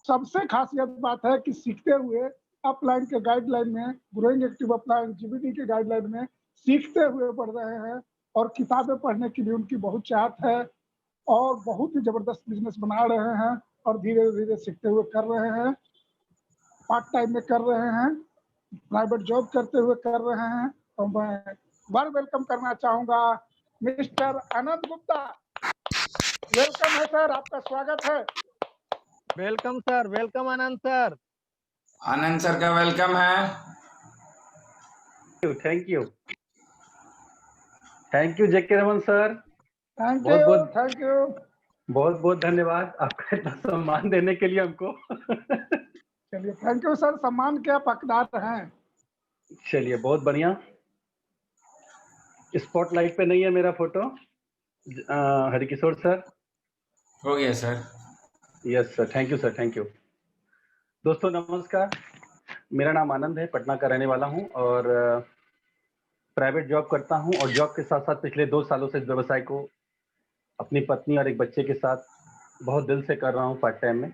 सबसे खासियत बात है कि सीखते हुए अपलाइन के गाइडलाइन में, ग्रोइंग एक्टिव अपलाइन जीबीडी के गाइडलाइन में सीखते हुए पढ़ रहे हैं और किताबें पढ़ने की भी उनकी बहुत चाहत है और बहुत ही जबरदस्त बिजनेस बना रहे हैं और धीरे धीरे सीखते हुए कर रहे हैं, पार्ट टाइम में कर रहे हैं, प्राइवेट जॉब करते हुए कर रहे हैं। तो मैं बार वेलकम करना चाहूंगा मिस्टर आनंद गुप्ता। वेलकम है सर, आपका स्वागत है। वेलकम सर, वेलकम आनंद सर। आनंद सर का वेलकम है। Thank you JK Raman sir. Thank you. बहुत बहुत धन्यवाद आपका इतना सम्मान देने के लिए हमको। चलिए थैंक यू सर, सम्मान के आप हकदार हैं। चलिए बहुत बढ़िया। स्पॉटलाइट पे नहीं है मेरा फोटो। हरिकिशोर सर हो गया sir. Yes sir, thank you sir, thank you. दोस्तों नमस्कार, मेरा नाम आनंद है, पटना का रहने वाला हूं और प्राइवेट जॉब करता हूं और जॉब के साथ साथ पिछले 2 सालों से इस व्यवसाय को अपनी पत्नी और एक बच्चे के साथ बहुत दिल से कर रहा हूं पार्ट टाइम में।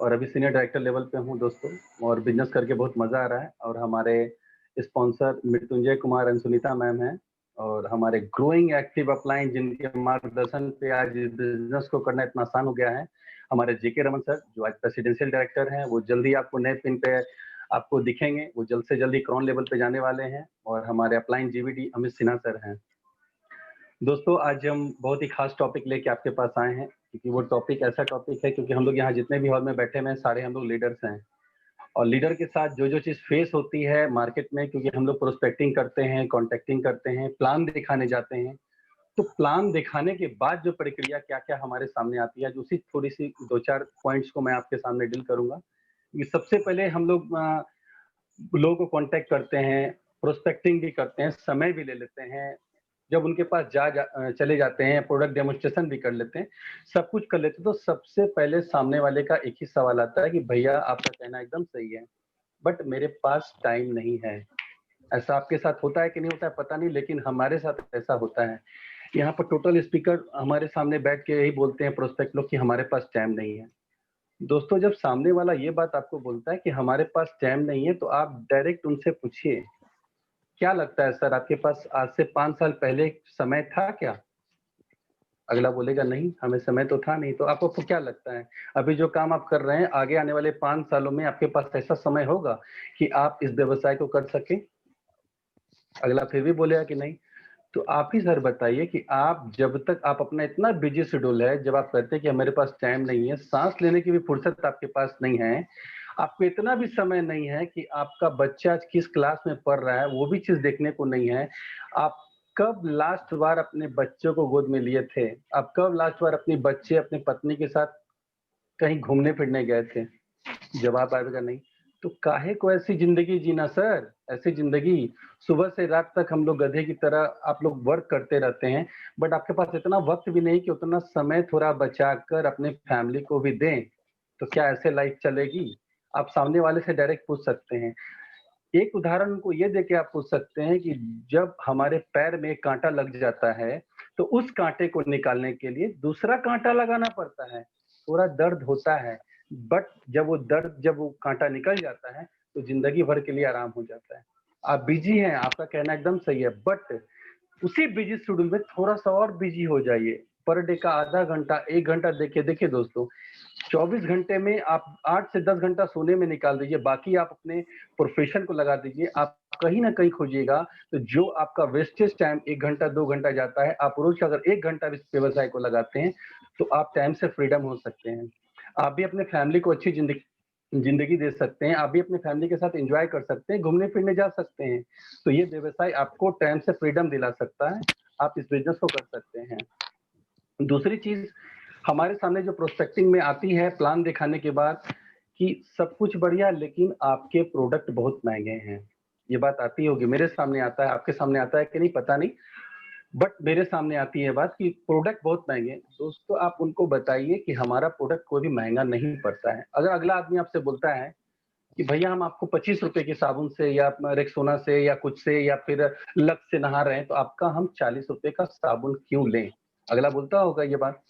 और अभी सीनियर डायरेक्टर लेवल पे हूं दोस्तों, और बिजनेस करके बहुत मजा आ रहा है। और हमारे sponsor Mrityunjay Kumar and Sunita ma'am हैं, और हमारे ग्रोइंग एक्टिव अपलाइन जिनके मार्गदर्शन पे आज इस बिजनेस को करना इतना आसान हो गया है, हमारे जेके रमन सर जो आज प्रेसिडेंशियल डायरेक्टर हैं। वो जल्दी आपको नए पिन पे आपको दिखेंगे, वो जल्द से जल्दी क्रॉन लेवल पे जाने वाले हैं। और हमारे upline GVD Amit Sinha sir हैं। दोस्तों आज हम बहुत ही खास टॉपिक लेके आपके पास आए हैं, क्योंकि वो टॉपिक ऐसा टॉपिक है, क्योंकि हम लोग यहाँ जितने भी हॉल में बैठे हुए हैं सारे हम लोग लीडर्स हैं, और लीडर के साथ जो जो चीज फेस होती है मार्केट में, क्योंकि हम लोग प्रोस्पेक्टिंग करते हैं, कॉन्टेक्टिंग करते हैं, प्लान दिखाने जाते हैं, तो प्लान दिखाने के बाद जो प्रक्रिया क्या क्या हमारे सामने आती है, जो उसी थोड़ी सी 2-4 पॉइंट्स को मैं आपके सामने डील करूंगा। सबसे पहले हम लोग लोगों को कांटेक्ट करते हैं, प्रोस्पेक्टिंग भी करते हैं, समय भी ले लेते हैं, जब उनके पास चले जाते हैं, प्रोडक्ट डेमोन्स्ट्रेशन भी कर लेते हैं, सब कुछ कर लेते हैं। तो सबसे पहले सामने वाले का एक ही सवाल आता है कि भैया आपका कहना एकदम सही है, बट मेरे पास टाइम नहीं है। ऐसा आपके साथ होता है कि नहीं होता है पता नहीं, लेकिन हमारे साथ ऐसा होता है। यहाँ पर टोटल स्पीकर हमारे सामने बैठ के यही बोलते हैं प्रोस्पेक्ट लोग कि हमारे पास टाइम नहीं है। दोस्तों जब सामने वाला ये बात आपको बोलता है कि हमारे पास टाइम नहीं है, तो आप डायरेक्ट उनसे पूछिए क्या लगता है सर आपके पास आज से 5 साल पहले समय था क्या? अगला बोलेगा नहीं, हमें समय तो था नहीं। तो आपको क्या लगता है अभी जो काम आप कर रहे हैं, आगे आने वाले 5 सालों में आपके पास ऐसा समय होगा कि आप इस व्यवसाय को कर सके? अगला फिर भी बोलेगा कि नहीं। तो आप ही सर बताइए कि आप जब तक आप अपना इतना बिजी शेड्यूल है, जब आप कहते हैं कि मेरे पास टाइम नहीं है, सांस लेने की भी फुर्सत आपके पास नहीं है, आपको इतना भी समय नहीं है कि आपका बच्चा किस क्लास में पढ़ रहा है वो भी चीज देखने को नहीं है, आप कब लास्ट बार अपने बच्चों को गोद में लिए थे, आप कब लास्ट बार अपनी बच्चे अपनी पत्नी के साथ कहीं घूमने फिरने गए थे? जवाब आएगा नहीं। तो काहे को ऐसी जिंदगी जीना सर, ऐसी जिंदगी सुबह से रात तक हम लोग गधे की तरह आप लोग वर्क करते रहते हैं, बट आपके पास इतना वक्त भी नहीं कि उतना समय थोड़ा बचा कर अपने फैमिली को भी दें। तो क्या ऐसे लाइफ चलेगी? आप सामने वाले से डायरेक्ट पूछ सकते हैं। एक उदाहरण को ये देके आप पूछ सकते हैं कि जब हमारे पैर में कांटा लग जाता है, तो उस कांटे को निकालने के लिए दूसरा कांटा लगाना पड़ता है, थोड़ा दर्द होता है, बट जब वो कांटा निकल जाता है तो जिंदगी भर के लिए आराम हो जाता है। आप बिजी हैं, आपका कहना एकदम सही है, बट उसी बिजी शेड्यूल में थोड़ा सा और बिजी हो जाइए। पर डे का आधा घंटा 1 घंटा देखिए दोस्तों, 24 घंटे में आप 8 से 10 घंटा सोने में निकाल दीजिए, बाकी आप अपने प्रोफेशन को लगा दीजिए। आप कहीं ना कहीं खोजिएगा तो जो आपका वेस्टेज टाइम 1 घंटा 2 घंटा जाता है, आप रोज अगर 1 घंटा इस व्यवसाय को लगाते हैं तो आप टाइम से फ्रीडम हो सकते हैं। आप भी अपने फैमिली को अच्छी जिंदगी दे सकते हैं, आप भी अपने फैमिली के साथ एंजॉय कर सकते हैं, घूमने फिरने जा सकते हैं। तो ये व्यवसाय आपको टाइम से फ्रीडम दिला सकता है, आप इस बिजनेस को कर सकते हैं। दूसरी चीज हमारे सामने जो प्रोस्पेक्टिंग में आती है प्लान दिखाने के बाद कि सब कुछ बढ़िया लेकिन आपके प्रोडक्ट बहुत महंगे हैं, ये बात आती होगी, मेरे सामने आता है, आपके सामने आता है कि नहीं पता नहीं, बट मेरे सामने आती है बात कि प्रोडक्ट बहुत महंगे हैं। दोस्तों आप उनको बताइए कि हमारा प्रोडक्ट कोई भी महंगा नहीं पड़ता है। अगर अगला आदमी आपसे बोलता है कि भैया हम आपको 25 रुपए के साबुन से या रेक्सोना से या कुछ से या फिर लक्स से नहा रहे हैं, तो आपका हम 40 रुपए का साबुन क्यों लें? अगला बोलता होगा ये बात।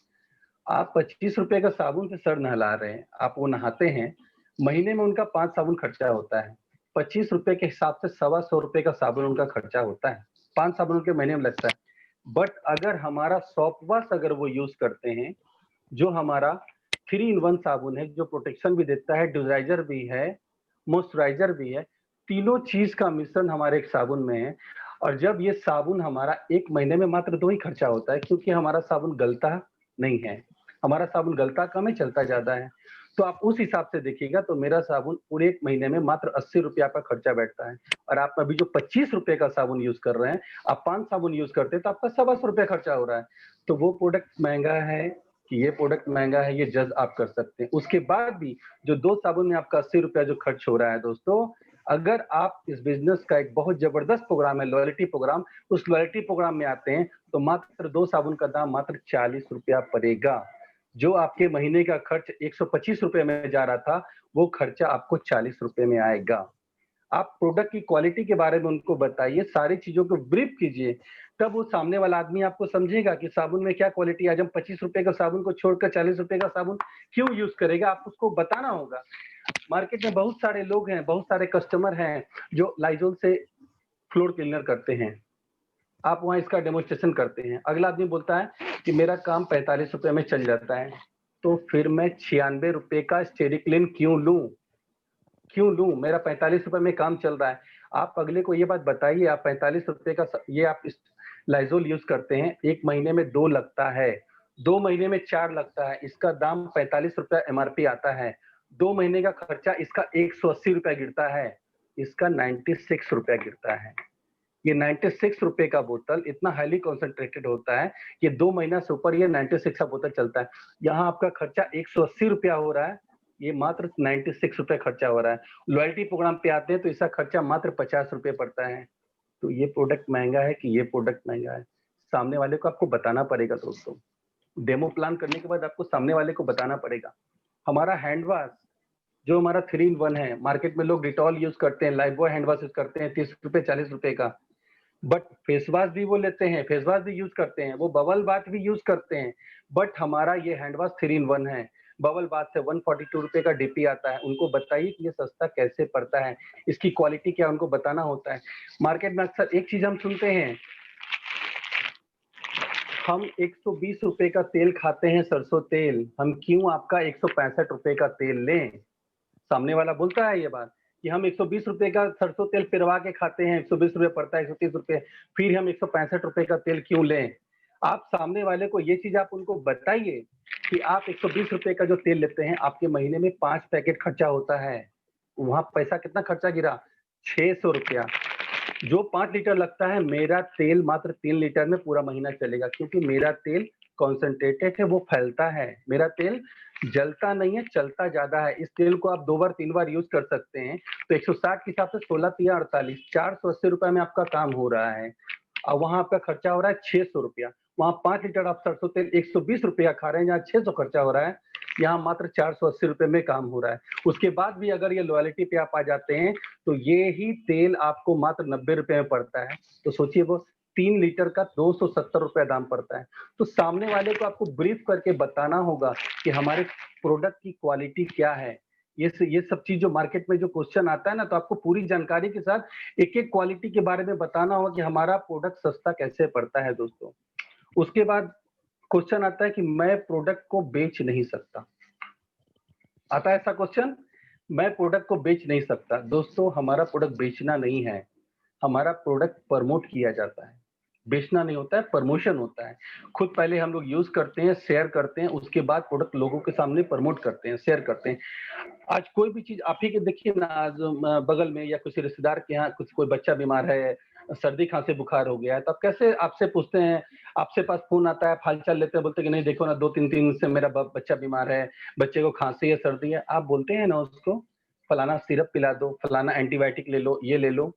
आप 25 रुपए का साबुन से सर नहला रहे हैं, आप वो नहाते हैं, महीने में उनका 5 साबुन खर्चा होता है। 25 रुपए के हिसाब से ₹125 का साबुन उनका खर्चा होता है। 5 साबुन उनके महीने में लगता है। बट अगर हमारा सॉफ्ट वॉश अगर वो यूज करते हैं, जो हमारा 3 इन 1 साबुन है, जो प्रोटेक्शन भी देता है, डिओडोराइजर भी है, मॉइस्चराइजर भी है, तीनों चीज का मिश्रण हमारे एक साबुन में है। और जब ये साबुन हमारा 1 महीने में मात्र 2 ही खर्चा होता है, क्योंकि हमारा साबुन गलता नहीं है। हमारा साबुन गलता कम है, चलता ज्यादा है। तो आप उस हिसाब से देखिएगा तो मेरा साबुन पूरे 1 महीने में मात्र 80 रुपया का खर्चा बैठता है। और आप अभी जो 25 रुपए का साबुन यूज कर रहे हैं, आप 5 साबुन यूज करते हैं तो आपका ₹125 खर्चा हो रहा है। तो वो प्रोडक्ट महंगा है कि ये प्रोडक्ट महंगा है, ये जज आप कर सकते हैं। उसके बाद भी जो 2 साबुन में आपका 80 रुपया जो खर्च हो रहा है दोस्तों, अगर आप इस बिजनेस का एक बहुत जबरदस्त प्रोग्राम है, लॉयल्टी प्रोग्राम, उस लॉयल्टी प्रोग्राम में आते हैं तो मात्र 2 साबुन का दाम मात्र 40 रुपया पड़ेगा। जो आपके महीने का खर्च 125 रुपए में जा रहा था, वो खर्चा आपको 40 रुपए में आएगा। आप प्रोडक्ट की क्वालिटी के बारे में उनको बताइए, सारी चीजों को ब्रीफ कीजिए, तब वो सामने वाला आदमी आपको समझेगा कि साबुन में क्या क्वालिटी है। आज हम 25 रुपए का साबुन को छोड़कर 40 रुपए का साबुन क्यों यूज करेगा, आप उसको बताना होगा। मार्केट में बहुत सारे लोग हैं, बहुत सारे कस्टमर हैं जो लाइजोल से फ्लोर क्लीनर करते हैं, आप वहां इसका डेमोन्स्ट्रेशन करते हैं। अगला आदमी बोलता है कि मेरा काम 45 रुपए में चल जाता है, तो फिर मैं 96 रुपए का स्टेरिक्लिन क्यों लूं? मेरा 45 रुपए में काम चल रहा है। आप अगले को ये बात बताइए, आप 45 रुपए का ये आप लाइजोल यूज करते हैं, 1 महीने में 2 लगता है, 2 महीने में 4 लगता है, इसका दाम 45 रुपया एमआरपी आता है। 2 महीने का खर्चा इसका 180 रुपया गिरता है, इसका 96 रुपया गिरता है। ये 96 रुपए का बोतल इतना हाईली कॉन्सेंट्रेटेड होता है कि 2 महीना से ऊपर ये 96 का बोतल चलता है। यहाँ आपका खर्चा 180 रुपया हो रहा है, ये मात्र 96 रुपए खर्चा हो रहा है। लॉयल्टी प्रोग्राम पे आते हैं तो इसका खर्चा मात्र 50 रुपए पड़ता है। तो ये प्रोडक्ट महंगा है कि ये प्रोडक्ट महंगा है, सामने वाले को आपको बताना पड़ेगा दोस्तों। डेमो प्लान करने के बाद आपको सामने वाले को बताना पड़ेगा। हमारा हैंड वॉश जो हमारा 3 इन 1 है, मार्केट में लोग डिटॉल यूज करते हैं, life boy hand wash use करते हैं 30 रुपए 40 रुपए का, बट फेस वॉश भी वो लेते हैं, फेस वॉश भी यूज करते हैं, वो बबल बाथ भी यूज करते हैं। बट हमारा ये हैंड वॉश 3 इन 1 है, बबल बाथ से 142 रुपए का डीपी आता है। उनको बताइए कि ये सस्ता कैसे पड़ता है, इसकी क्वालिटी क्या उनको बताना होता है। मार्केट में अक्सर एक चीज हम सुनते हैं, हम 120 रुपए का तेल खाते हैं, सरसों तेल, हम क्यों आपका 165 रुपए का तेल लें? सामने वाला बोलता है ये बात कि हम 120 रुपए का सरसों तेल पिरवा के खाते हैं, 120 रुपए पड़ता है, 130 रुपए, फिर हम 165 रुपए का तेल क्यों लें? आप सामने वाले को ये चीज आप उनको बताइए कि आप 120 रुपए का जो तेल लेते हैं, आपके महीने में 5 पैकेट खर्चा होता है। वहां पैसा कितना खर्चा गिरा? 600 रुपया। जो 5 लीटर लगता है, मेरा तेल मात्र 3 लीटर में पूरा महीना चलेगा, क्योंकि मेरा तेल कॉन्सेंट्रेटेड है, वो फैलता है। मेरा तेल जलता नहीं है, चलता ज्यादा है। इस तेल को आप 2 बार 3 बार यूज कर सकते हैं। तो 160 के हिसाब से 16 तिया 48, 480 रुपए में आपका काम हो रहा है। और वहां आपका खर्चा हो रहा है 600 रुपया। वहां 5 लीटर आप सरसों तेल 120 रुपया खा रहे हैं, जहाँ 600 खर्चा हो रहा है, यहाँ मात्र 480 रुपए में काम हो रहा है। उसके बाद भी अगर ये लॉयल्टी पे आप आ जाते हैं तो ये ही तेल आपको मात्र 90 रुपए में पड़ता है। तो सोचिए, वो 3 लीटर का 270 रुपया दाम पड़ता है। तो सामने वाले को आपको ब्रीफ करके बताना होगा कि हमारे प्रोडक्ट की क्वालिटी क्या है। ये सब चीज जो मार्केट में जो क्वेश्चन आता है ना, तो आपको पूरी जानकारी के साथ एक एक क्वालिटी के बारे में बताना होगा कि हमारा प्रोडक्ट सस्ता कैसे पड़ता है दोस्तों। उसके बाद क्वेश्चन आता है कि मैं प्रोडक्ट को बेच नहीं सकता, आता है ऐसा क्वेश्चन, मैं प्रोडक्ट को बेच नहीं सकता। दोस्तों, हमारा प्रोडक्ट बेचना नहीं है, हमारा प्रोडक्ट प्रमोट किया जाता है। बेचना नहीं होता है, प्रमोशन होता है। खुद पहले हम लोग यूज करते हैं, शेयर करते हैं, उसके बाद प्रोडक्ट लोगों के सामने प्रमोट करते हैं, शेयर करते हैं। आज कोई भी चीज आप ही के देखिए ना, आज बगल में या किसी रिश्तेदार के यहाँ कुछ कोई बच्चा बीमार है, सर्दी खांसी बुखार हो गया है, तो आप कैसे आपसे पूछते हैं, आपसे पास फोन आता है, हालचाल लेते हैं, बोलते हैं कि नहीं देखो ना, 2-3 दिन से मेरा बच्चा बीमार है, बच्चे को खांसी है, सर्दी है। आप बोलते हैं ना उसको फलाना सिरप पिला दो, फलाना एंटीबायोटिक ले लो, ये ले लो।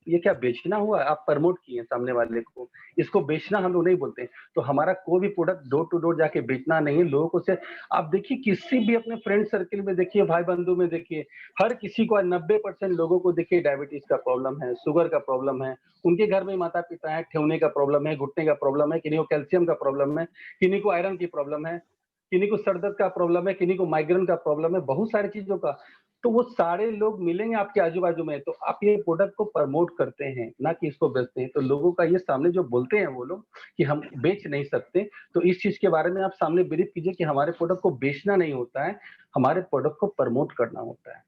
ये क्या बेचना हुआ? आप प्रमोट किए सामने वाले को, इसको बेचना हम लोग नहीं बोलते। तो हमारा कोई भी प्रोडक्ट डोर टू डोर जाके बेचना नहीं है, लोगों को से आप देखिए, किसी भी अपने फ्रेंड सर्किल में देखिए, भाई बंधु में देखिए, हर किसी को 90% लोगों को देखिए डायबिटीज का प्रॉब्लम है, शुगर का प्रॉब्लम है, उनके घर में माता पिता है, ठेवने का प्रॉब्लम है, घुटने का प्रॉब्लम है, किन्हीं को कैल्शियम का प्रॉब्लम है, किन्हीं को आयरन की प्रॉब्लम है। किन्हीं को सर दर्द का प्रॉब्लम है, किन्हीं को माइग्रेन का प्रॉब्लम है, बहुत सारी चीजों का। तो वो सारे लोग मिलेंगे आपके आजू-बाजू में, तो आप ये प्रोडक्ट को प्रमोट करते हैं, ना कि इसको बेचते हैं। तो लोगों का ये सामने जो बोलते हैं वो लोग कि हम बेच नहीं सकते, तो इस चीज़ के बारे में आप सामने ब्रीफ कीजिए कि हमारे प्रोडक्ट को बेचना नहीं होता है, हमारे प्रोडक्ट को प्रमोट करना होता है।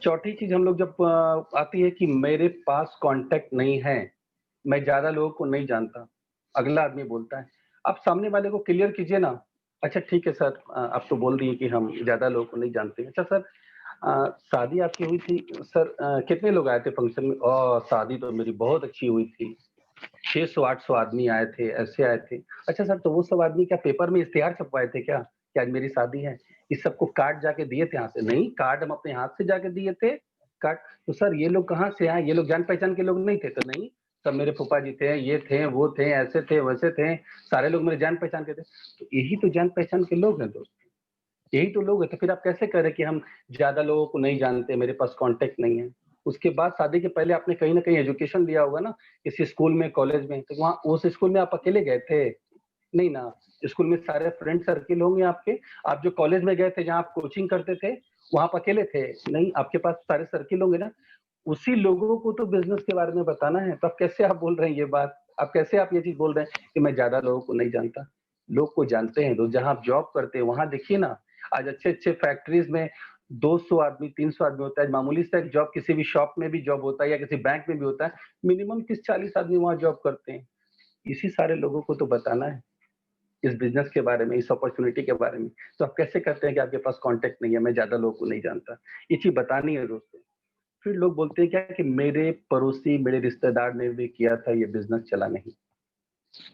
चौथी चीज़ हम लोग जब आती है कि मेरे पास कॉन्टैक्ट नहीं है, मैं ज़्यादा लोगों को नहीं जानता, अगला आदमी बोलता है, आप सामने वाले को क्लियर कीजिए ना। अच्छा ठीक है सर, आप तो बोल रही हैं कि हम ज़्यादा लोगों को नहीं जानते। अच्छा सर, शादी आपकी हुई थी सर, कितने लोग आए थे फंक्शन में? शादी तो मेरी बहुत अच्छी हुई थी, 600-800 आदमी आए थे, ऐसे आए थे। अच्छा सर, तो वो सब आदमी क्या पेपर में इश्तिहार छपवाए थे क्या कि आज मेरी शादी है? इस सबको कार्ड जाके दिए थे हाथ से? नहीं, कार्ड हम अपने हाथ से जाके दिए थे। कार्ड तो सर ये लोग कहाँ से आए? ये लोग जान पहचान के लोग नहीं थे? तो नहीं, सब मेरे फूफा जी थे, ये थे, वो थे, ऐसे थे, वैसे थे, सारे लोग मेरे जान पहचान के थे। तो यही तो जान पहचान के लोग हैं दोस्त, यही तो लोग हैं। तो फिर आप कैसे कह रहे हैं कि हम ज्यादा लोगों को नहीं जानते, मेरे पास कांटेक्ट नहीं है? उसके बाद शादी के पहले आपने कहीं ना कहीं एजुकेशन लिया होगा ना, किसी स्कूल में, कॉलेज में, तो वहाँ उस स्कूल में आप अकेले गए थे? नहीं ना, स्कूल में सारे फ्रेंड सर्किल होंगे आपके। आप जो कॉलेज में गए थे, जहाँ आप कोचिंग करते थे, वहाँ आप अकेले थे? नहीं, आपके पास सारे सर्किल होंगे ना। उसी लोगों को तो बिजनेस के बारे में बताना है। तो अब कैसे आप बोल रहे हैं ये बात? अब कैसे आप ये चीज बोल रहे हैं कि मैं ज्यादा लोगों को नहीं जानता? लोग को जानते हैं। लोग जहाँ आप जॉब करते हैं वहां देखिए ना, आज अच्छे अच्छे फैक्ट्रीज में 200 आदमी, 300 आदमी होता है। मामूली सा एक जॉब, किसी भी शॉप में भी जॉब होता है या किसी बैंक में भी होता है, मिनिमम 30-40 आदमी वहां जॉब करते हैं। इसी सारे लोगों को तो बताना है इस बिजनेस के बारे में, इस अपॉर्चुनिटी के बारे में। तो आप कैसे करते हैं कि आपके पास कांटेक्ट नहीं है, मैं ज्यादा लोगों को नहीं जानता? ये चीज बतानी है दोस्तों। फिर लोग बोलते हैं क्या कि मेरे पड़ोसी, मेरे रिश्तेदार ने भी किया था, ये बिजनेस चला नहीं।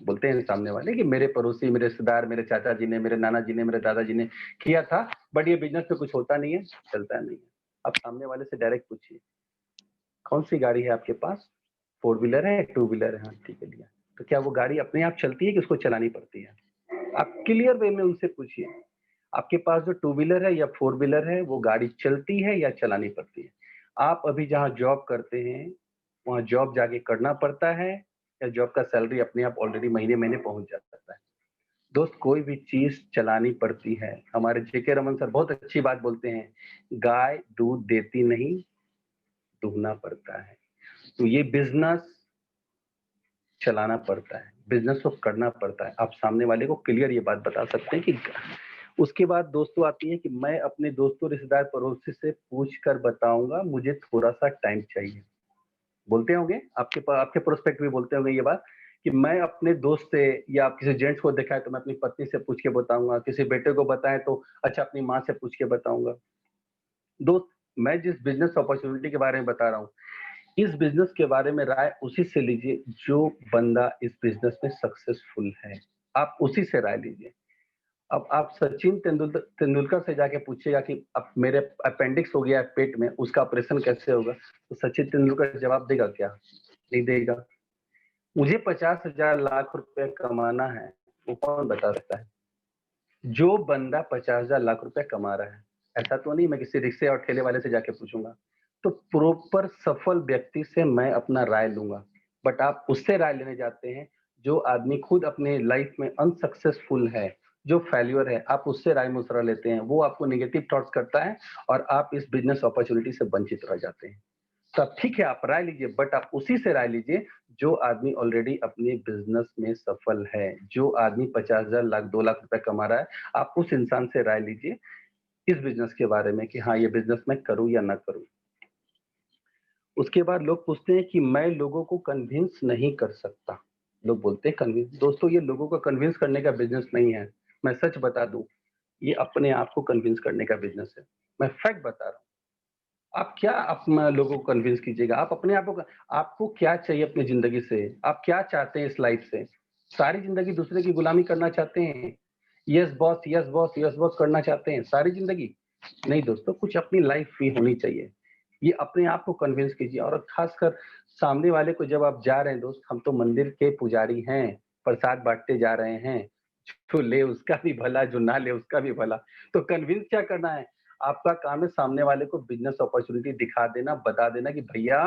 बोलते हैं सामने वाले कि मेरे पड़ोसी, मेरे रिश्तेदार, मेरे चाचा जी ने, मेरे नाना जी ने, मेरे दादाजी ने किया था, बट ये बिजनेस में कुछ होता नहीं है, चलता नहीं है। आप सामने वाले से डायरेक्ट पूछिए, कौन सी गाड़ी है आपके पास? 4 व्हीलर है, 2 व्हीलर है? हाँ ठीक है लिया। तो क्या वो गाड़ी अपने आप चलती है कि उसको चलानी पड़ती है? आप क्लियर वे में उनसे पूछिए, आपके पास जो 2 व्हीलर है या 4 व्हीलर है, वो गाड़ी चलती है या चलानी पड़ती है? आप अभी जहाँ जॉब करते हैं, वहाँ जॉब जाके करना पड़ता है या जॉब का सैलरी अपने आप ऑलरेडी महीने महीने पहुंच जाता है? दोस्त, कोई भी चीज चलानी पड़ती है। हमारे जेके रमन सर बहुत अच्छी बात बोलते हैं, गाय दूध देती नहीं, दूहना पड़ता है। तो ये बिजनेस चलाना पड़ता है, बिजनेस को करना पड़ता है। आप सामने वाले को क्लियर ये बात बता सकते हैं कि उसके बाद दोस्तों आती है कि मैं अपने दोस्तों, रिश्तेदार, पड़ोसी से पूछ कर बताऊंगा, मुझे थोड़ा सा टाइम चाहिए। बोलते होंगे आपके प्रोस्पेक्ट भी बोलते होंगे ये बात कि मैं अपने दोस्त से, या आप किसी जेंट्स को देखा है तो मैं अपनी पत्नी से पूछ के बताऊंगा, किसी बेटे को बताएं तो अच्छा अपनी माँ से पूछ के बताऊंगा। दोस्त, मैं जिस बिजनेस अपॉर्चुनिटी के बारे में बता रहा हूँ, इस बिजनेस के बारे में राय उसी से लीजिए जो बंदा इस बिजनेस में सक्सेसफुल है। आप उसी से राय लीजिए। अब आप सचिन तेंदुलकर से जाके पूछिएगा कि अब मेरे अपेंडिक्स हो गया है पेट में, उसका ऑपरेशन कैसे होगा, तो सचिन तेंदुलकर जवाब देगा क्या? नहीं देगा। मुझे 50,000 लाख रुपए कमाना है, वो कौन बता सकता है? जो बंदा 50,000 लाख रुपए कमा रहा है, ऐसा तो नहीं मैं किसी रिक्शे और ठेले वाले से जाके पूछूंगा। तो प्रॉपर सफल व्यक्ति से मैं अपना राय लूंगा। बट आप उससे राय लेने जाते हैं जो आदमी खुद अपने लाइफ में अनसक्सेसफुल है, जो फेल्यूर है, आप उससे राय मशवरा लेते हैं, वो आपको नेगेटिव थॉट्स करता है और आप इस बिजनेस अपॉर्चुनिटी से वंचित रह जाते हैं। तब ठीक है आप राय लीजिए, बट आप उसी से राय लीजिए जो आदमी ऑलरेडी अपने बिजनेस में सफल है, जो आदमी 50,000, लाख, 2 लाख रुपए कमा रहा है। आप उस इंसान से राय लीजिए इस बिजनेस के बारे में कि हाँ ये बिजनेस मैं करूं या ना करूं। उसके बाद लोग पूछते हैं कि मैं लोगों को कन्विंस नहीं कर सकता। लोग बोलते हैं कन्विंस। दोस्तों, ये लोगों को कन्विंस करने का बिजनेस नहीं है। मैं सच बता दूं, ये अपने आप को कन्विंस करने का बिजनेस है। मैं फैक्ट बता रहा हूँ। आप क्या अपना लोगों को कन्विंस कीजिएगा? आप अपने आप को, आपको क्या चाहिए अपनी जिंदगी से? आप क्या चाहते हैं इस लाइफ से? सारी जिंदगी दूसरे की गुलामी करना चाहते हैं? Yes boss, yes boss, yes boss करना चाहते हैं सारी जिंदगी? नहीं दोस्तों, कुछ अपनी लाइफ भी होनी चाहिए। ये अपने आप को कन्विंस कीजिए। और खासकर सामने वाले को जब आप जा रहे हैं, दोस्त हम तो मंदिर के पुजारी हैं, प्रसाद बांटते जा रहे हैं, जो ले उसका भी भला, जो ना ले उसका भी भला। तो कन्विंस क्या करना है? आपका काम है सामने वाले को बिजनेस अपॉर्चुनिटी दिखा देना, बता देना कि भैया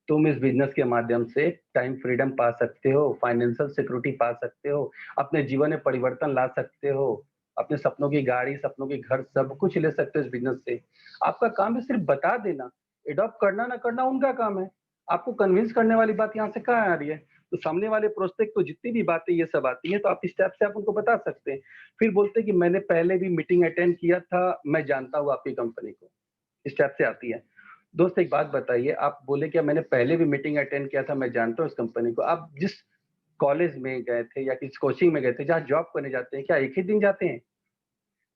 तुम इस बिजनेस के माध्यम से टाइम फ्रीडम पा सकते हो, फाइनेंशियल सिक्योरिटी पा सकते हो, अपने जीवन में परिवर्तन ला सकते हो। अपने सपनों की गाड़ी, सपनों के घर, सब कुछ ले सकते हो इस बिजनेस से। आपका काम है सिर्फ बता देना, एडॉप्ट करना ना करना उनका काम है। आपको कन्विंस करने वाली बात यहाँ से कहाँ आ रही है? तो सामने वाले प्रोस्पेक्ट को जितनी भी बातें ये सब आती हैं, तो आप इस टाइप से आप उनको बता सकते हैं। फिर बोलते हैं कि मैंने पहले भी मीटिंग अटेंड किया था, मैं जानता हूँ आपकी कंपनी को। इस टाइप से आती है। दोस्त एक बात बताइए, आप बोले क्या मैंने पहले भी मीटिंग अटेंड किया था, मैं जानता हूँ इस कंपनी को। आप जिस कॉलेज में गए थे या किस कोचिंग में गए थे, जहाँ जॉब करने जाते हैं, क्या एक ही दिन जाते हैं?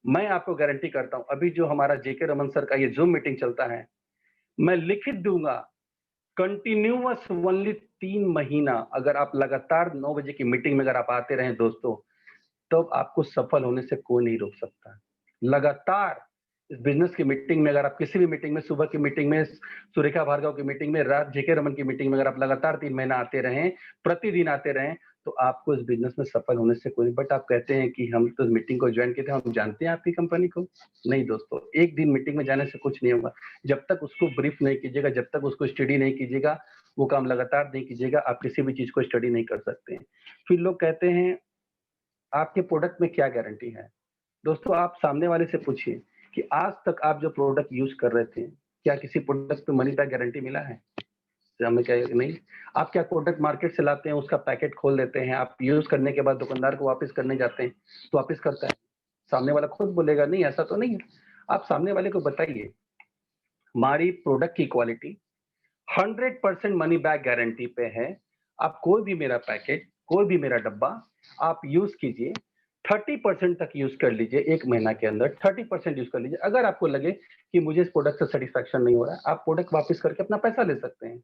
मैं आपको गारंटी करता हूँ, अभी जो हमारा जेके रमन सर का ये ज़ूम मीटिंग चलता है, मैं लिखित दूँगा, कंटिन्यूअस ओनली 3 महीना अगर आप लगातार 9 बजे की मीटिंग में अगर आप आते रहें दोस्तों, तब आपको सफल होने से कोई नहीं रोक सकता। लगातार इस बिज़नेस की मीटिंग में अगर आप किसी भी मीटिंग में, सुबह की मीटिंग में, सुरेखा भार्गव की मीटिंग में, रात जेके रमन की मीटिंग में अगर आप लगातार 3 महीना आते रहें, प्रतिदिन आते रहें, तो आपको इस बिज़नेस में सफल होने से कोई नहीं। बट आप कहते हैं कि हम तो इस मीटिंग को जॉइन किए थे, हम जानते हैं आपकी कंपनी को। नहीं दोस्तों, एक दिन मीटिंग में जाने से कुछ नहीं होगा। जब तक उसको ब्रीफ नहीं कीजिएगा, जब तक उसको स्टडी नहीं कीजिएगा, वो काम लगातार नहीं कीजिएगा, आप किसी भी चीज़ को स्टडी नहीं कर सकते हैं। फिर लोग कहते हैं, आपके प्रोडक्ट में क्या गारंटी है? दोस्तों आप सामने वाले से पूछिए कि आज तक आप जो प्रोडक्ट यूज कर रहे थे, क्या किसी प्रोडक्ट पे मनी बैक गारंटी मिला है? तो हमें क्या नहीं। आप क्या प्रोडक्ट मार्केट से लाते हैं, उसका पैकेट खोल देते हैं, आप यूज करने के बाद दुकानदार को वापस करने जाते हैं, तो वापस करता है। सामने वाला खुद बोलेगा नहीं ऐसा तो नहीं है। आप सामने वाले को बताइए, हमारी प्रोडक्ट की क्वालिटी 100% मनी बैक गारंटी पे है। आप कोई भी मेरा पैकेट, कोई भी मेरा डब्बा आप यूज कीजिए, 30% तक यूज कर लीजिए, 1 महीना के अंदर 30% यूज कर लीजिए। अगर आपको लगे कि मुझे इस प्रोडक्ट से सेटिस्फैक्शन नहीं हो रहा है, आप प्रोडक्ट वापस करके अपना पैसा ले सकते हैं,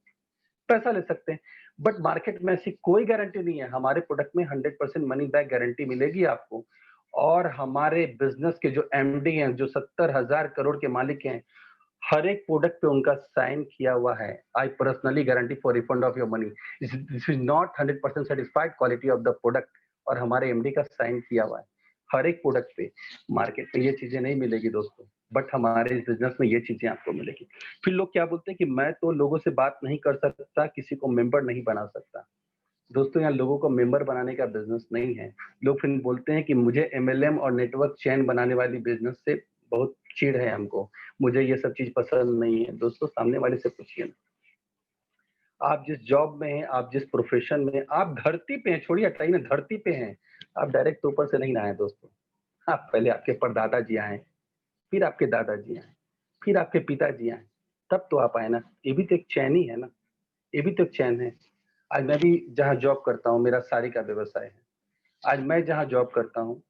पैसा ले सकते हैं। बट मार्केट में ऐसी कोई गारंटी नहीं है। हमारे प्रोडक्ट में 100% मनी बैक गारंटी मिलेगी आपको। और हमारे बिजनेस के जो एमडी हैं, जो 70,000 करोड़ के मालिक हैं, हर एक प्रोडक्ट पे उनका साइन किया हुआ है। I personally guarantee for refund of your money, this is not 100% satisfied quality of the product, और हमारे एमडी का साइन किया हुआ है हर एक प्रोडक्ट पे। मार्केट में ये चीजें नहीं मिलेगी दोस्तों, बट हमारे इस बिजनेस में ये चीजें आपको मिलेगी। फिर लोग क्या बोलते हैं कि मैं तो लोगों से बात नहीं कर सकता, किसी को मेंबर नहीं बना सकता। दोस्तों यहाँ लोगों को मेंबर बनाने का बिजनेस नहीं है। लोग फिर बोलते हैं कि मुझे एमएलएम और नेटवर्क चेन बनाने वाली बिजनेस से बहुत चिढ़ है हमको, मुझे ये सब चीज पसंद नहीं है। दोस्तों सामने वाले से पूछिए ना, आप जिस जॉब में हैं, आप जिस प्रोफेशन में हैं, आप धरती पे हैं, छोड़िए हटाइए ना, धरती पे हैं। आप डायरेक्ट ऊपर से नहीं आए दोस्तों। आप पहले आपके परदादा जी आए, फिर आपके दादाजी आए, फिर आपके पिताजी आए, तब तो आप आए ना। ये भी तो एक चैन ही है ना, ये भी तो एक चैन है। आज मैं भी जहाँ जॉब करता हूँ, मेरा साड़ी का व्यवसाय है। आज मैं जहाँ जॉब करता हूँ,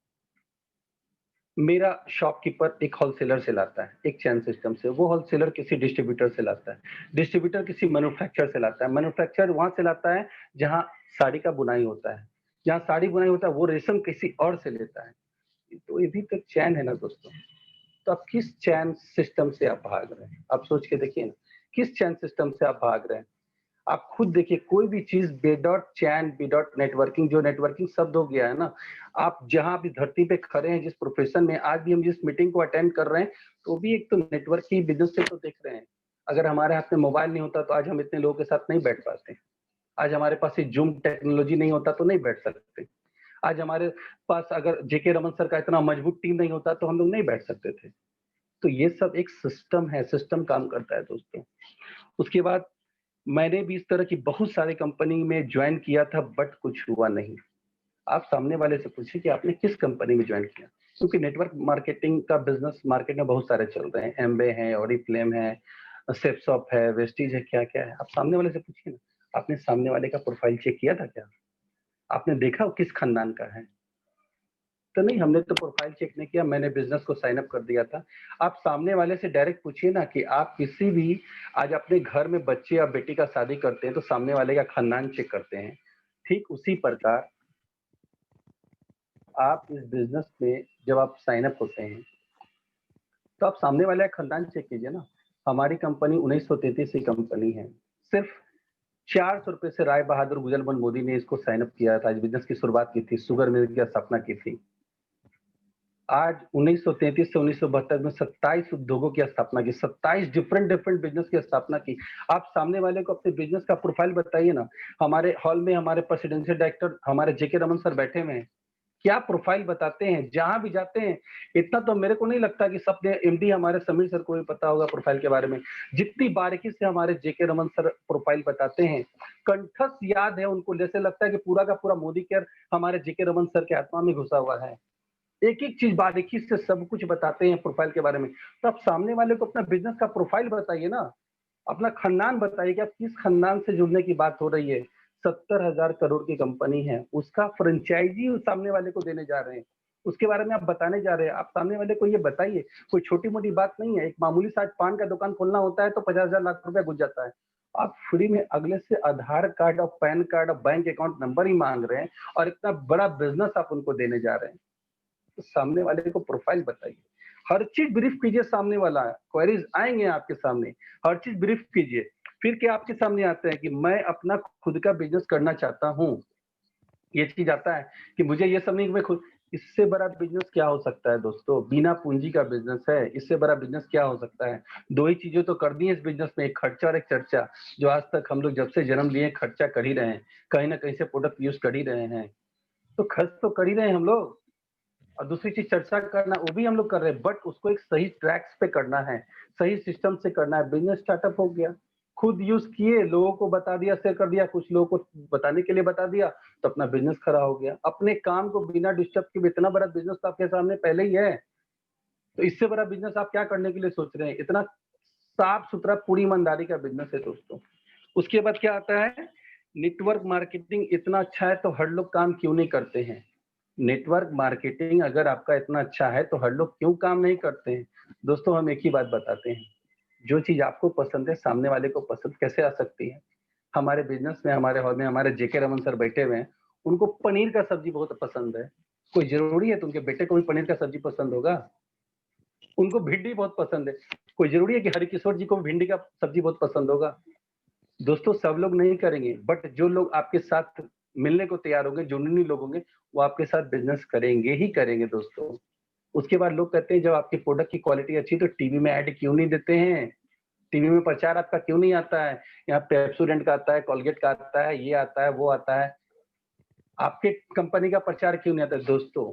मेरा शॉपकीपर एक होलसेलर से लाता है, एक चैन सिस्टम से। वो होलसेलर किसी डिस्ट्रीब्यूटर से लाता है, डिस्ट्रीब्यूटर किसी मैन्युफैक्चरर से लाता है, मैन्युफैक्चरर वहां से लाता है जहाँ साड़ी का बुनाई होता है, जहाँ साड़ी बुनाई होता है वो रेशम किसी और से लेता है। तो ये भी तो एक चैन है ना दोस्तों। तो आप किस चैन सिस्टम से आप भाग रहे हैं? आप सोच के देखिए ना, किस चैन सिस्टम से आप भाग रहे हैं? आप खुद देखिए, कोई भी चीज विदाउट चैन, विदाउट नेटवर्किंग, जो नेटवर्किंग शब्द हो गया है ना, आप जहां भी धरती पे खड़े हैं, जिस प्रोफेशन में आज भी हम जिस मीटिंग को अटेंड कर रहे हैं, तो भी एक तो नेटवर्क की बिजनेस से तो देख रहे हैं। अगर हमारे हाथ में मोबाइल नहीं होता तो आज हम इतने लोगों के साथ नहीं बैठ पाते। आज हमारे पास ये जूम टेक्नोलॉजी नहीं होता तो नहीं बैठ सकते। आज हमारे पास अगर जेके रमन सर का इतना मजबूत टीम नहीं होता तो हम लोग नहीं बैठ सकते थे। तो ये सब एक सिस्टम है, सिस्टम काम करता है दोस्तों। उसके बाद मैंने भी इस तरह की बहुत सारी कंपनी में ज्वाइन किया था, बट कुछ हुआ नहीं। आप सामने वाले से पूछिए कि आपने किस कंपनी में ज्वाइन किया, क्योंकि नेटवर्क मार्केटिंग का बिजनेस मार्केट में बहुत सारे चल रहे हैं। एमबे है, ऑरिफ्लेम है, सेपसॉप है, वेस्टीज है, क्या क्या है। आप सामने वाले से पूछिए ना, आपने सामने वाले का प्रोफाइल चेक किया था क्या? आपने देखा वो किस खानदान का है? तो नहीं, हमने तो प्रोफाइल चेक नहीं किया, मैंने बिजनेस को साइन अप कर दिया था। आप सामने वाले से डायरेक्ट पूछिए ना कि आप किसी भी आज अपने घर में बच्चे या बेटी का शादी करते हैं तो सामने वाले का खानदान चेक करते हैं। ठीक उसी प्रकार आप इस बिजनेस में जब आप साइन अप होते हैं तो आप सामने वाले का खानदान चेक कीजिए ना। हमारी कंपनी 1933 की कंपनी है। सिर्फ 400 रुपए से राय बहादुर गुजलबंद मोदी ने इसको साइन अप किया था। इस बिजनेस की शुरुआत की थी, शुगर मिल की स्थापना की थी। आज 1933 से 1972 में 27 उद्योगों की स्थापना की, 27 डिफरेंट बिजनेस की स्थापना की। आप सामने वाले को अपने बिजनेस का प्रोफाइल बताइए ना। हमारे हॉल में हमारे प्रेसिडेंशियल डायरेक्टर हमारे जेके रमन सर बैठे हुए हैं। क्या प्रोफाइल बताते हैं जहां भी जाते हैं। इतना तो मेरे को नहीं लगता कि सब एमडी हमारे समीर सर को भी पता होगा प्रोफाइल के बारे में। जितनी बारीकी से हमारे जेके रमन सर प्रोफाइल बताते हैं, कंठस्थ याद है उनको, जैसे लगता है कि पूरा का पूरा मोदी केयर हमारे जेके रमन सर के आत्मा में घुसा हुआ है। एक एक चीज बारीकी से सब कुछ बताते हैं प्रोफाइल के बारे में। तो आप सामने वाले को अपना बिजनेस का प्रोफाइल बताइए ना, अपना खानदान बताइए कि आप किस खानदान से जुड़ने की बात हो रही है। 70,000 करोड़ की कंपनी है, उसका फ्रेंचाइजी सामने वाले को देने जा रहे हैं, उसके बारे में आप बताने जा रहे हैं। आप सामने वाले को ये बताइए, कोई छोटी मोटी बात नहीं है। एक मामूली सा पान का दुकान खोलना होता है तो 50,000 लाख रुपया घुस जाता है। आप फ्री में अगले से आधार कार्ड और पैन कार्ड और बैंक अकाउंट नंबर ही मांग रहे हैं, और इतना बड़ा बिजनेस आप उनको देने जा रहे हैं। तो सामने वाले को प्रोफाइल बताइए, हर चीज ब्रीफ कीजिए। सामने वाला क्वेरीज आएंगे आपके सामने, हर चीज ब्रीफ कीजिए। फिर क्या आपके सामने आता है कि मैं अपना खुद का बिजनेस करना चाहता हूँ, ये चीज आता है कि मुझे ये सब नहीं, मैं खुद, इससे बड़ा बिजनेस क्या हो सकता है दोस्तों? बिना पूंजी का बिजनेस है, इससे बड़ा बिजनेस क्या हो सकता है? दो ही चीजें तो कर दी है इस बिजनेस में, एक खर्चा और एक चर्चा। जो आज तक हम लोग जब से जन्म लिए खर्चा कर ही रहे हैं, कहीं ना कहीं से प्रोडक्ट यूज कर ही रहे हैं, तो खर्च तो कर ही रहे हैं हम लोग। और दूसरी चीज चर्चा करना, वो भी हम लोग कर रहे हैं, बट उसको एक सही ट्रैक्स पे करना है, सही सिस्टम से करना है। बिजनेस स्टार्टअप हो गया, खुद यूज किए, लोगों को बता दिया, शेयर कर दिया, कुछ लोगों को बताने के लिए बता दिया, तो अपना बिजनेस खड़ा हो गया। अपने काम को बिना डिस्टर्ब किए, इतना बड़ा बिजनेस तो आपके सामने पहले ही है, तो इससे बड़ा बिजनेस आप क्या करने के लिए सोच रहे हैं? इतना साफ सुथरा पूरी ईमानदारी का बिजनेस है दोस्तों। उसके बाद क्या आता है, नेटवर्क मार्केटिंग इतना अच्छा है तो हर लोग काम क्यों नहीं करते हैं? नेटवर्क मार्केटिंग अगर आपका इतना अच्छा है तो हर लोग क्यों काम नहीं करते हैं? दोस्तों हम एक ही बात बताते हैं, जो चीज आपको पसंद है सामने वाले को पसंद कैसे आ सकती है? हमारे बिजनेस में, हमारे हॉल में हमारे जेके रमन सर बैठे हुए हैं, उनको पनीर का सब्जी बहुत पसंद है। कोई जरूरी है तो उनके बेटे को भी पनीर का सब्जी पसंद होगा? उनको भिंडी बहुत पसंद है, कोई जरूरी है कि हरिकिशोर जी को भिंडी का सब्जी बहुत पसंद होगा? दोस्तों सब लोग नहीं करेंगे, बट जो लोग आपके साथ मिलने को तैयार होंगे, जुनूनी लोग होंगे, वो आपके साथ बिजनेस करेंगे ही करेंगे दोस्तों। उसके बाद लोग कहते हैं जब आपकी प्रोडक्ट की क्वालिटी अच्छी तो टीवी में ऐड क्यों नहीं देते हैं? टीवी में प्रचार आपका क्यों नहीं आता है? यहाँ पेप्सोडेंट का आता है, कोलगेट का आता है, ये आता है, वो आता है, आपके कंपनी का प्रचार क्यों नहीं आता है? दोस्तों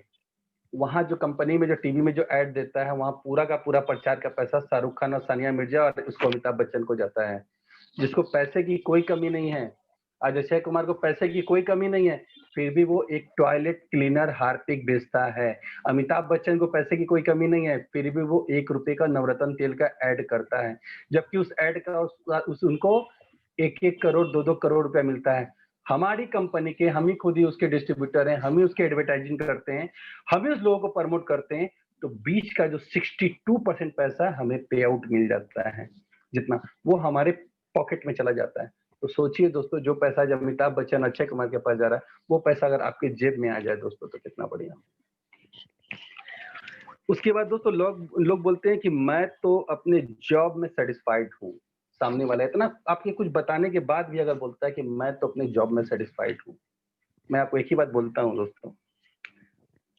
वहां जो कंपनी में जो टीवी में जो ऐड देता है, वहां पूरा का पूरा प्रचार का पैसा शाहरुख खान और सानिया मिर्जा और उसको अमिताभ बच्चन को जाता है, जिसको पैसे की कोई कमी नहीं है। आज अक्षय कुमार को पैसे की कोई कमी नहीं है, फिर भी वो एक टॉयलेट क्लीनर हार्पिक बेचता है। अमिताभ बच्चन को पैसे की कोई कमी नहीं है, फिर भी वो 1 रुपए का नवरत्न तेल का ऐड करता है, जबकि उस ऐड का उनको 1-1 करोड़ 2-2 करोड़ रुपया मिलता है। हमारी कंपनी के हम ही खुद ही उसके डिस्ट्रीब्यूटर हैं, हम ही उसके एडवर्टाइजिंग करते हैं, हम ही उस लोगों को प्रमोट करते हैं, तो बीच का जो 62% पैसा हमें पे आउट मिल जाता है, जितना वो हमारे पॉकेट में चला जाता है। तो सोचिए दोस्तों, जो पैसा जब अमिताभ बच्चन अक्षय कुमार के पास जा रहा है, वो पैसा अगर आपके जेब में आ जाए दोस्तों तो कितना बढ़िया। उसके बाद दोस्तों लोग बोलते हैं कि मैं तो अपने जॉब में सेटिस्फाइड हूँ। सामने वाला इतना आपके कुछ बताने के बाद भी अगर बोलता है कि मैं तो अपने जॉब में सेटिस्फाइड हूँ, मैं आपको एक ही बात बोलता हूँ दोस्तों,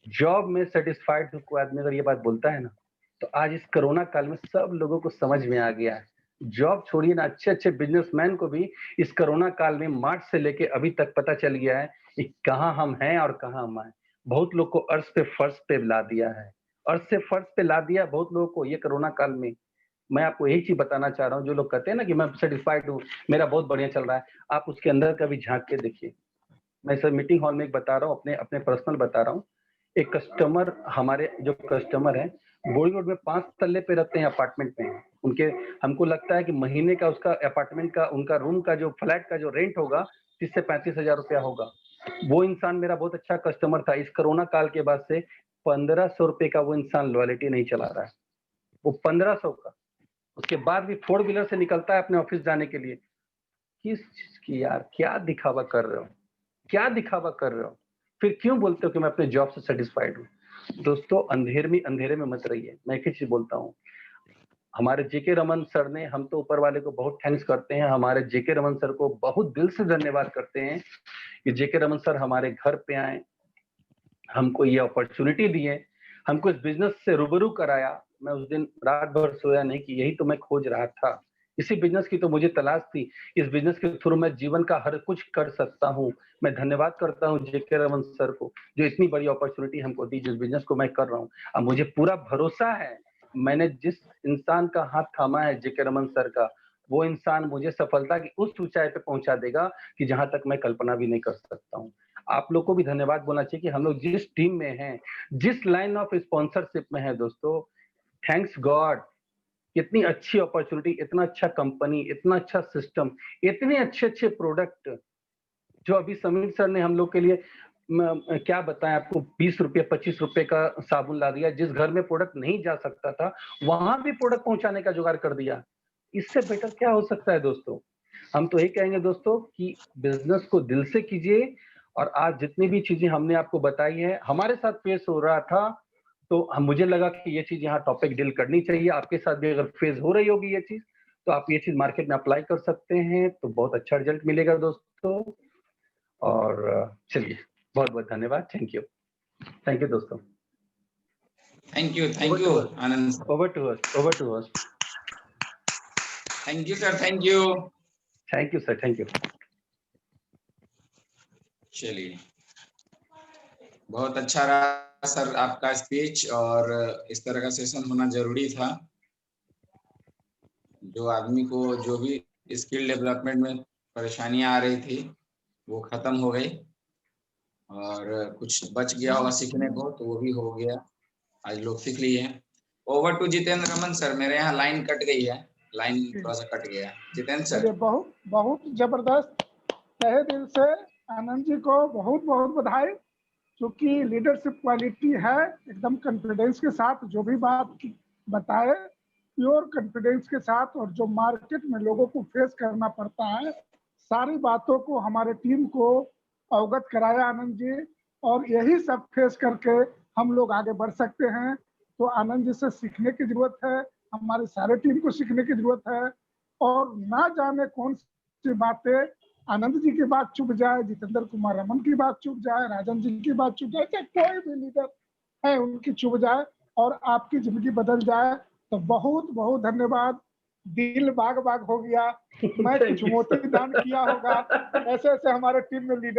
जॉब में सेटिस्फाइड कोई आदमी अगर ये बात बोलता है ना, तो आज इस कोरोना काल में सब लोगों को समझ में आ गया है। जॉब छोड़िए ना, अच्छे अच्छे बिजनेसमैन को भी इस कोरोना काल में मार्च से लेके अभी तक पता चल गया है कि कहाँ हम हैं और कहाँ हम आए। बहुत लोग को अर्श पे फर्श पे ला दिया है, अर्श से फर्श पे ला दिया बहुत लोगों को ये कोरोना काल में। मैं आपको यही चीज बताना चाह रहा हूँ, जो लोग कहते हैं ना कि मैं सेटिस्फाइड हूँ, मेरा बहुत बढ़िया चल रहा है, आप उसके अंदर कभी झांक के देखिए। मैं सर मीटिंग हॉल में एक बता रहा हूँ, अपने अपने पर्सनल बता रहा हूँ। एक कस्टमर, हमारे जो कस्टमर है बोरी रोड में 5 तल्ले पे रहते हैं अपार्टमेंट में, उनके हमको लगता है कि महीने का उसका अपार्टमेंट का उनका रूम का जो फ्लैट का जो रेंट होगा 30 से 35 हजार रुपया होगा। वो इंसान मेरा बहुत अच्छा कस्टमर था। इस कोरोना काल के बाद से 1500 रुपए का वो इंसान लॉयल्टी नहीं चला रहा है, वो 1500 का। उसके बाद भी 4 व्हीलर से निकलता है अपने ऑफिस जाने के लिए। किस चीज की यार, क्या दिखावा कर रहे हो, क्या दिखावा कर रहे हो? फिर क्यों बोलते हो कि मैं अपने जॉब से सेटिस्फाइड हूँ? दोस्तों अंधेरे में मत रहिए। मैं एक ही चीज बोलता हूँ, हमारे जेके रमन सर ने, हम तो ऊपर वाले को बहुत थैंक्स करते हैं, हमारे जेके रमन सर को बहुत दिल से धन्यवाद करते हैं कि जेके रमन सर हमारे घर पे आए, हमको ये अपॉर्चुनिटी दिए, हमको इस बिजनेस से रूबरू कराया। मैं उस दिन रात भर सोया नहीं कि यही तो मैं खोज रहा था, इसी बिजनेस की तो मुझे तलाश थी। इस बिजनेस के थ्रू मैं जीवन का हर कुछ कर सकता हूँ। मैं धन्यवाद करता हूँ जेके रमन सर को, जो इतनी बड़ी अपॉर्चुनिटी हमको दी, जिस बिजनेस को मैं कर रहा हूँ। अब मुझे पूरा भरोसा है, मैंने जिस इंसान का हाथ थामा है जेके रमन सर का, वो इंसान मुझे सफलता की उस ऊंचाई पे पहुंचा देगा कि जहां तक मैं कल्पना भी नहीं कर सकता हूँ। आप लोग को भी धन्यवाद बोलना चाहिए कि हम लोग जिस टीम में हैं, जिस लाइन ऑफ स्पॉन्सरशिप में है दोस्तों, थैंक्स गॉड, इतनी अच्छी अपॉर्चुनिटी, इतना अच्छा कंपनी, इतना अच्छा सिस्टम, इतने अच्छे प्रोडक्ट जो अभी समीर सर ने हम लोग के लिए क्या बताएं आपको, 20 रुपये 25 रुपए का साबुन ला दिया। जिस घर में प्रोडक्ट नहीं जा सकता था वहां भी प्रोडक्ट पहुंचाने का जुगाड़ कर दिया। इससे बेटर क्या हो सकता है दोस्तों। हम तो यही कहेंगे दोस्तों कि बिजनेस को दिल से कीजिए, और आज जितनी भी चीजें हमने आपको बताई है, हमारे साथ फेस हो रहा था, तो मुझे लगा कि ये चीज यहाँ टॉपिक डील करनी चाहिए। आपके साथ भी अगर फेस हो रही होगी ये चीज, तो आप ये चीज मार्केट में अप्लाई कर सकते हैं, तो बहुत अच्छा रिजल्ट मिलेगा दोस्तों। और चलिए, बहुत बहुत धन्यवाद। थैंक यू दोस्तों। Thank you Anand sir. Over to us. Thank you sir, thank you. Thank you sir, thank you. चलिए, बहुत अच्छा रहा सर आपका स्पीच, और इस तरह का सेशन होना जरूरी था। जो आदमी को जो भी स्किल डेवलपमेंट में परेशानियां आ रही थी वो खत्म हो गई, और कुछ बच गया होगा सीखने को तो वो भी हो गया, आज लोग सीख लिए। Over to Jitendra Raman sir. मेरे यहाँ लाइन कट गई है, लाइन थोड़ा सा कट गया। जितेंद्र सर। बहुत बहुत जबरदस्त, तहे दिल से आनंद जी को बहुत बहुत बधाई, क्योंकि लीडरशिप क्वालिटी है। एकदम कॉन्फिडेंस के साथ जो भी बात बताए, प्योर कॉन्फिडेंस के साथ, और जो मार्केट में लोगों को फेस करना पड़ता है, सारी बातों को हमारे टीम को अवगत कराया आनंद जी, और यही सब फेस करके हम लोग आगे बढ़ सकते हैं। तो आनंद जी से सीखने की जरूरत है, हमारे सारे टीम को सीखने की जरूरत है। और ना जाने कौन सी बातें आनंद जी की बात चुप जाए, जितेंद्र कुमार रमन की बात चुप जाए, राजन जी की बात चुप जाए, चाहे कोई भी लीडर है उनकी चुप जाए और आपकी जिंदगी बदल जाए, तो बहुत बहुत धन्यवाद। दिल बाग बाग हो गया। मैं कुछ मोती दान किया होगा, ऐसे ऐसे हमारे टीम में लीडर